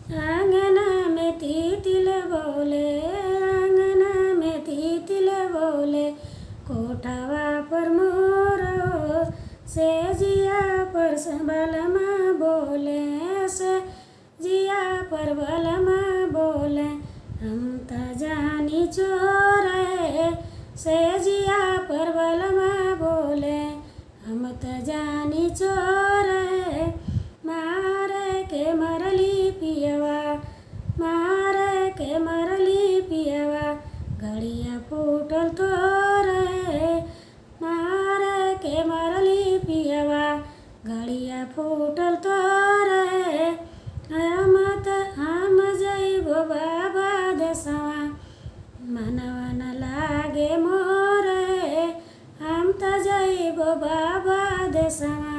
आंगना में तितिल बोले, आंगना में तितिल बोले, कोठवा पर मोर से जिया पर बलमा बोले, से जिया पर बलमा बोले। हम त जानी चोरे से जिया पर बलमा बोले, हम त जानी चोरे। मारे के मरली पियवा, मारे के मरली पियवा, घड़िया फूटल तोरे। मारे के मरली पियवा, घड़िया फूटल तोरे। हम जइबो बाबा देशवा, मनवा न लागे मोरे। हम त जइबो बाबा देशवा,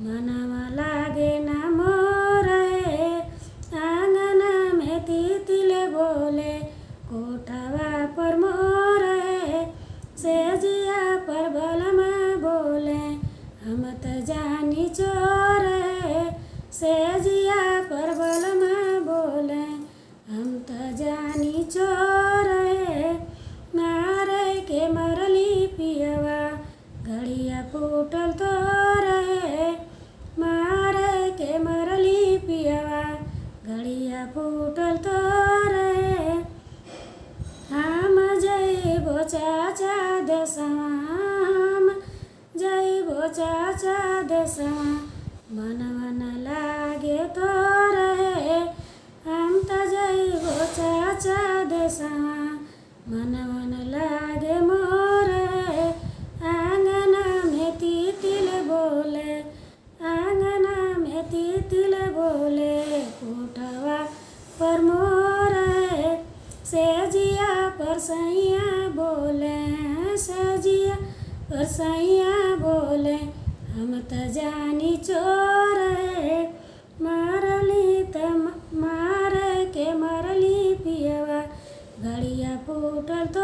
मनवा लागे न मोरे। आंगना में तितिल बोले, कोठवा पर मोरे, से जिया पर बलमा बोले। हम त जानी चोरे से जिया पर बलमा बोले, हम त जानी चोरे। मारे के मरली पियवा, घड़िया फूटल तोरे। मारे के मरली पियवा, घड़िया फूटल तोरे। हम जइबो चाचा देशवा, हम जइबो चाचा देशवा, मनवा न लागे तोरे। हम त जइबो चाचा देशवा, मनवा न लागे मोरे। आंगना में तितिल बोले, आंगना में तितिल बोले, कोठवा पर मोरे, से जिया पर सैया बोले, से जिया पर सैया बोले। हम त जानी चोरे, मारली त मारे के मरली पियवा, घड़िया फूटल तो